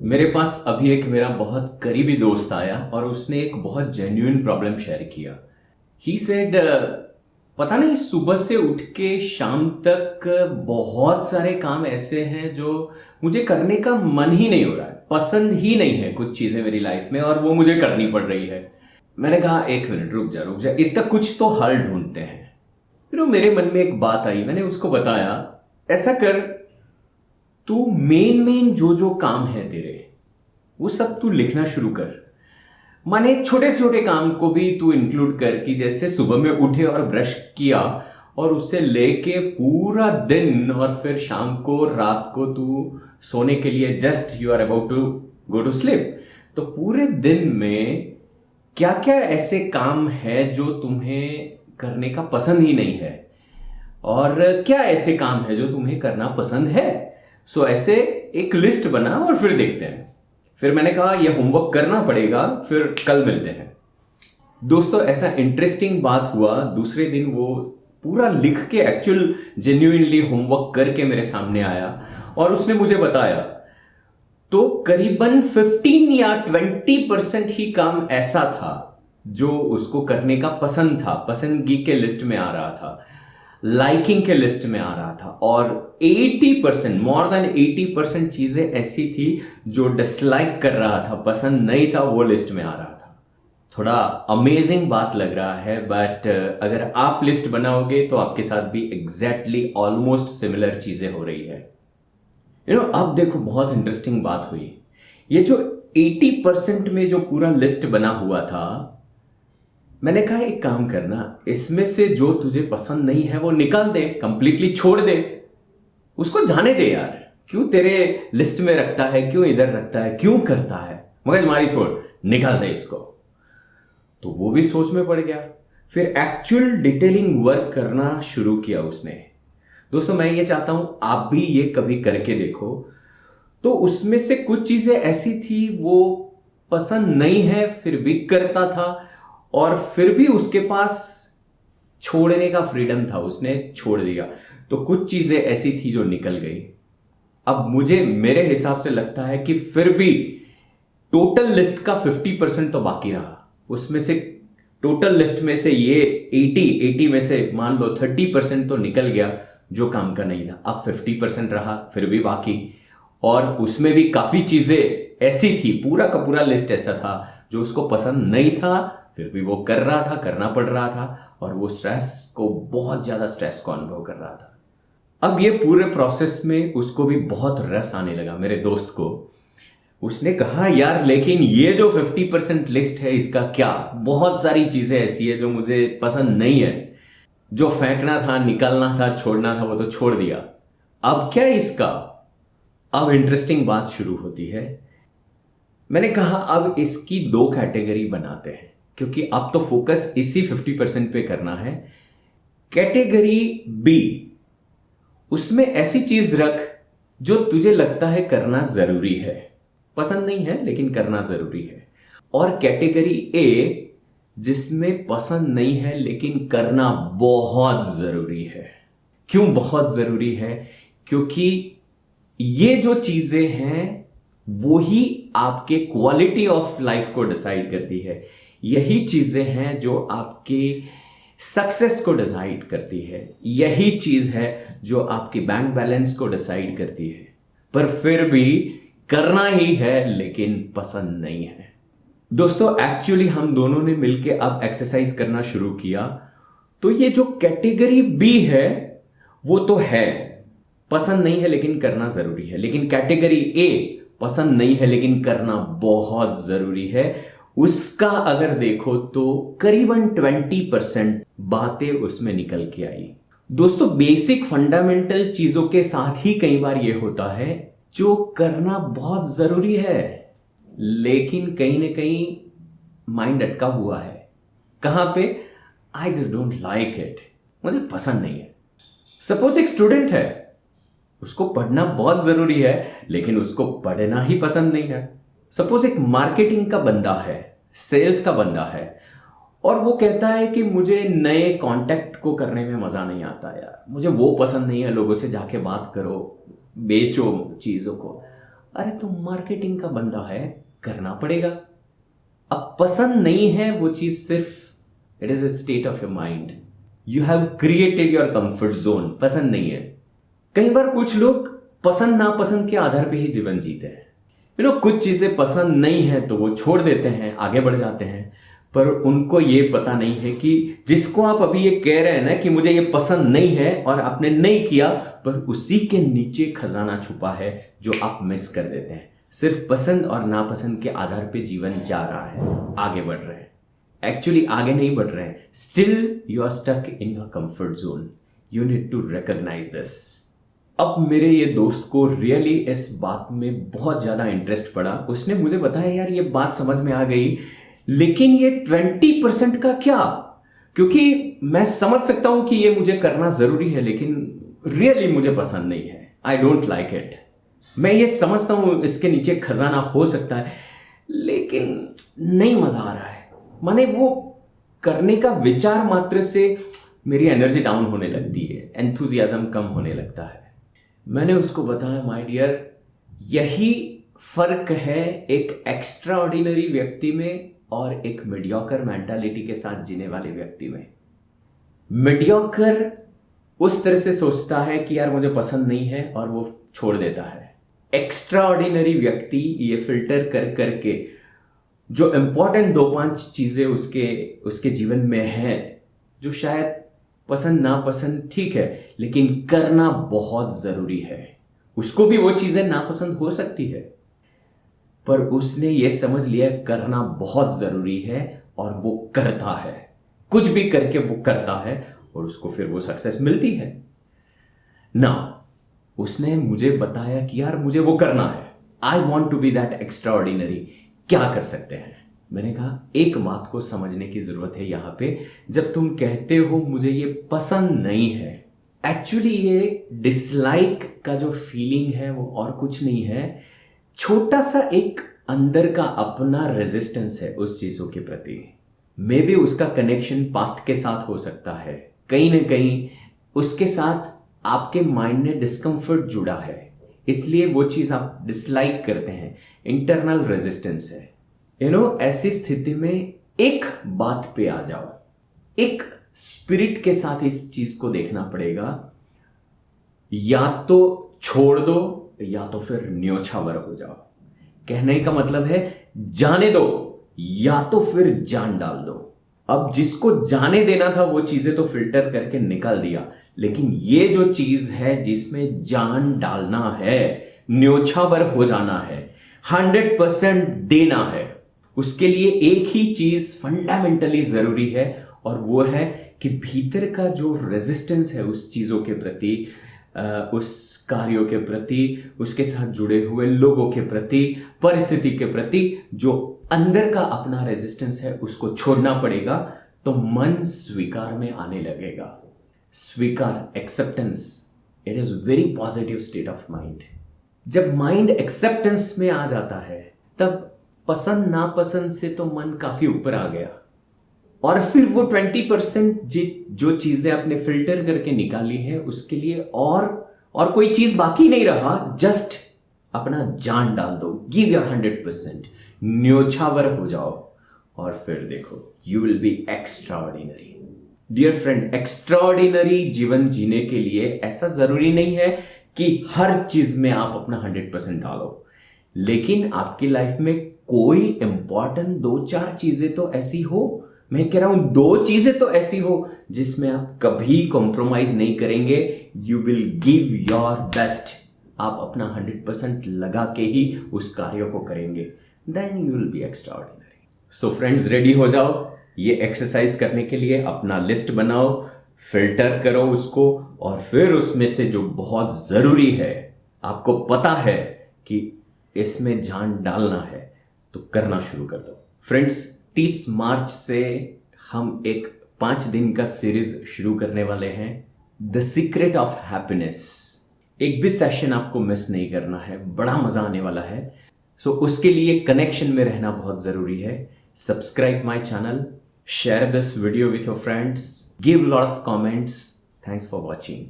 मेरे पास अभी एक मेरा बहुत करीबी दोस्त आया और उसने एक बहुत जेन्युइन प्रॉब्लम शेयर किया। ही सेड पता नहीं सुबह से उठ के शाम तक बहुत सारे काम ऐसे हैं जो मुझे करने का मन ही नहीं हो रहा है, पसंद ही नहीं है कुछ चीजें मेरी लाइफ में और वो मुझे करनी पड़ रही है। मैंने कहा एक मिनट रुक जा, इसका कुछ तो हल ढूंढते हैं। फिर वो मेरे मन में एक बात आई, मैंने उसको बताया ऐसा कर, तू मेन मेन जो जो काम है तेरे वो सब तू लिखना शुरू कर। माने छोटे छोटे काम को भी तू इंक्लूड कर कि जैसे सुबह में उठे और ब्रश किया और उससे लेके पूरा दिन और फिर शाम को रात को तू सोने के लिए just you are about to go to sleep, तो पूरे दिन में क्या क्या ऐसे काम है जो तुम्हें करने का पसंद ही नहीं है और क्या ऐसे काम है जो तुम्हें करना पसंद है। सो ऐसे एक लिस्ट बना और फिर देखते हैं। फिर मैंने कहा यह होमवर्क करना पड़ेगा, फिर कल मिलते हैं। दोस्तों ऐसा इंटरेस्टिंग बात हुआ, दूसरे दिन वो पूरा लिख के एक्चुअल जेन्युइनली होमवर्क करके मेरे सामने आया और उसने मुझे बताया तो करीबन 15 या 20% ही काम ऐसा था जो उसको करने का पसंद था, पसंदगी के लिस्ट में आ रहा था, लाइकिंग के लिस्ट में आ रहा था, और 80% मोर देन 80% चीजें ऐसी थी जो डिसलाइक कर रहा था, पसंद नहीं था, वो लिस्ट में आ रहा था। थोड़ा अमेजिंग बात लग रहा है, बट अगर आप लिस्ट बनाओगे तो आपके साथ भी एग्जैक्टली ऑलमोस्ट सिमिलर चीजें हो रही है। अब देखो बहुत इंटरेस्टिंग बात हुई। ये जो 80% में जो पूरा लिस्ट बना हुआ था, मैंने कहा एक काम करना, इसमें से जो तुझे पसंद नहीं है वो निकाल दे, कंप्लीटली छोड़ दे, उसको जाने दे यार। क्यों तेरे लिस्ट में रखता है, क्यों इधर रखता है, क्यों करता है, मगजमारी छोड़, निकाल दे इसको। तो वो भी सोच में पड़ गया। फिर एक्चुअल डिटेलिंग वर्क करना शुरू किया उसने। दोस्तों मैं ये चाहता हूं आप भी ये कभी करके देखो। तो उसमें से कुछ चीजें ऐसी थी वो पसंद नहीं है फिर भी करता था, और फिर भी उसके पास छोड़ने का फ्रीडम था, उसने छोड़ दिया। तो कुछ चीजें ऐसी थी जो निकल गई। अब मुझे मेरे हिसाब से लगता है कि फिर भी टोटल लिस्ट का 50% तो बाकी रहा। उसमें से टोटल लिस्ट में से ये 80 में से मान लो 30% तो निकल गया जो काम का नहीं था। अब 50% रहा फिर भी बाकी, और उसमें भी काफी चीजें ऐसी थी, पूरा का पूरा लिस्ट ऐसा था जो उसको पसंद नहीं था, फिर भी वो कर रहा था, करना पड़ रहा था, और वो बहुत ज्यादा स्ट्रेस को अनुभव कर रहा था। अब ये पूरे प्रोसेस में उसको भी बहुत रस आने लगा, मेरे दोस्त को। उसने कहा यार लेकिन ये जो 50% लिस्ट है इसका क्या, बहुत सारी चीजें ऐसी है जो मुझे पसंद नहीं है, जो फेंकना था, निकालना था, छोड़ना था वो तो छोड़ दिया, अब क्या इसका। अब इंटरेस्टिंग बात शुरू होती है। मैंने कहा अब इसकी 2 कैटेगरी बनाते हैं, क्योंकि अब तो फोकस इसी 50% पे करना है। कैटेगरी बी, उसमें ऐसी चीज रख जो तुझे लगता है करना जरूरी है, पसंद नहीं है लेकिन करना जरूरी है। और कैटेगरी ए, जिसमें पसंद नहीं है लेकिन करना बहुत जरूरी है। क्यों बहुत जरूरी है? क्योंकि ये जो चीजें हैं वो ही आपके क्वालिटी ऑफ लाइफ को डिसाइड करती है। यही चीजें हैं जो आपके सक्सेस को डिसाइड करती है। यही चीज है जो आपके बैंक बैलेंस को डिसाइड करती है। पर फिर भी करना ही है लेकिन पसंद नहीं है। दोस्तों एक्चुअली हम दोनों ने मिलकर अब एक्सरसाइज करना शुरू किया। तो ये जो कैटेगरी बी है वो तो है, पसंद नहीं है लेकिन करना जरूरी है। लेकिन कैटेगरी ए, पसंद नहीं है लेकिन करना बहुत जरूरी है, उसका अगर देखो तो करीबन 20% बातें उसमें निकल के आई। दोस्तों बेसिक फंडामेंटल चीजों के साथ ही कई बार यह होता है जो करना बहुत जरूरी है लेकिन कहीं ना कहीं माइंड अटका हुआ है। कहां पे? I just don't like it, मुझे पसंद नहीं है। सपोज एक स्टूडेंट है, उसको पढ़ना बहुत जरूरी है लेकिन उसको पढ़ना ही पसंद नहीं है। सपोज एक मार्केटिंग का बंदा है, सेल्स का बंदा है, और वो कहता है कि मुझे नए कांटेक्ट को करने में मजा नहीं आता यार, मुझे वो पसंद नहीं है, लोगों से जाके बात करो, बेचो चीजों को। अरे तो मार्केटिंग का बंदा है, करना पड़ेगा। अब पसंद नहीं है वो चीज, सिर्फ it is a state of your mind. You have created your comfort zone. पसंद नहीं है। कई बार कुछ लोग पसंद नापसंद के आधार पे ही जीवन जीते हैं। कुछ चीजें पसंद नहीं है तो वो छोड़ देते हैं, आगे बढ़ जाते हैं। पर उनको ये पता नहीं है कि जिसको आप अभी ये कह रहे हैं ना कि मुझे ये पसंद नहीं है और आपने नहीं किया, पर उसी के नीचे खजाना छुपा है जो आप मिस कर देते हैं। सिर्फ पसंद और नापसंद के आधार पे जीवन जा रहा है, आगे बढ़ रहे हैं। एक्चुअली आगे नहीं बढ़ रहे हैं, still you are stuck in your comfort zone. You need to recognize this. अब मेरे ये दोस्त को रियली इस बात में बहुत ज्यादा इंटरेस्ट पड़ा। उसने मुझे बताया, यार ये बात समझ में आ गई, लेकिन ये 20% का क्या? क्योंकि मैं समझ सकता हूं कि ये मुझे करना जरूरी है, लेकिन रियली मुझे पसंद नहीं है। I don't like it. मैं ये समझता हूं इसके नीचे खजाना हो सकता है, लेकिन नहीं मजा आ रहा है। माने वो करने का विचार मात्र से मेरी एनर्जी डाउन होने लगती है, एंथुजियाज्म कम होने लगता है। मैंने उसको बताया, माय डियर, यही फर्क है एक एक्स्ट्रा ऑर्डिनरी व्यक्ति में और एक मीडियोकर मेंटालिटी के साथ जीने वाले व्यक्ति में। मीडियोकर उस तरह से सोचता है कि यार मुझे पसंद नहीं है और वो छोड़ देता है। एक्स्ट्रा ऑर्डिनरी व्यक्ति ये फिल्टर कर करके जो इंपॉर्टेंट 2-5 चीजें उसके जीवन में है, जो शायद पसंद नापसंद ठीक है, लेकिन करना बहुत जरूरी है। उसको भी वो चीजें नापसंद हो सकती है, पर उसने ये समझ लिया करना बहुत जरूरी है और वो करता है। कुछ भी करके वो करता है और उसको फिर वो सक्सेस मिलती है ना। उसने मुझे बताया कि यार मुझे वो करना है, I want to be that extraordinary. क्या कर सकते हैं? मैंने कहा एक बात को समझने की जरूरत है यहां पे। जब तुम कहते हो मुझे ये पसंद नहीं है, एक्चुअली ये डिसलाइक का जो फीलिंग है वो और कुछ नहीं है, छोटा सा एक अंदर का अपना रेजिस्टेंस है उस चीजों के प्रति। मे बी उसका कनेक्शन पास्ट के साथ हो सकता है, कहीं ना कहीं उसके साथ आपके माइंड में डिस्कंफर्ट जुड़ा है, इसलिए वो चीज आप डिसलाइक करते हैं। इंटरनल रेजिस्टेंस है। ऐसी स्थिति में एक बात पे आ जाओ, एक स्पिरिट के साथ इस चीज को देखना पड़ेगा। या तो छोड़ दो या तो फिर न्योछावर हो जाओ। कहने का मतलब है जाने दो या तो फिर जान डाल दो। अब जिसको जाने देना था वो चीजें तो फिल्टर करके निकाल दिया, लेकिन ये जो चीज है जिसमें जान डालना है, न्योछावर हो जाना है, 100% देना है, उसके लिए एक ही चीज फंडामेंटली जरूरी है, और वो है कि भीतर का जो रेजिस्टेंस है उस चीजों के प्रति, उस कार्यों के प्रति, उसके साथ जुड़े हुए लोगों के प्रति, परिस्थिति के प्रति, जो अंदर का अपना रेजिस्टेंस है उसको छोड़ना पड़ेगा। तो मन स्वीकार में आने लगेगा। स्वीकार, acceptance, it is very positive state of mind. जब माइंड एक्सेप्टेंस में आ जाता है तब पसंद नापसंद से तो मन काफी ऊपर आ गया, और फिर वो 20% जो चीजें आपने फिल्टर करके निकाली है उसके लिए और कोई चीज बाकी नहीं रहा। जस्ट अपना जान डाल दो, गिव योर 100%, न्योछावर हो जाओ, और फिर देखो you will be extraordinary. Dear friend, extraordinary जीवन जीने के लिए ऐसा जरूरी नहीं है कि हर चीज में आप अपना 100% डालो, लेकिन आपकी लाइफ में कोई इंपॉर्टेंट 2-4 चीजें तो ऐसी हो, मैं कह रहा हूं 2 चीजें तो ऐसी हो जिसमें आप कभी कॉम्प्रोमाइज नहीं करेंगे। You will give your best. आप अपना 100% लगा के ही उस कार्य को करेंगे, then you will be extraordinary. So friends, ready हो जाओ ये एक्सरसाइज करने के लिए। अपना लिस्ट बनाओ, फिल्टर करो उसको, और फिर उसमें से जो बहुत जरूरी है, आपको पता है कि इसमें जान डालना है, तो करना शुरू कर दो। फ्रेंड्स, 30 मार्च से हम एक 5 दिन का सीरीज शुरू करने वाले हैं, द सीक्रेट ऑफ हैप्पीनेस। एक भी सेशन आपको मिस नहीं करना है, बड़ा मजा आने वाला है। सो उसके लिए कनेक्शन में रहना बहुत जरूरी है। Subscribe my channel, share this video with your friends, give a lot of comments. Thanks for watching.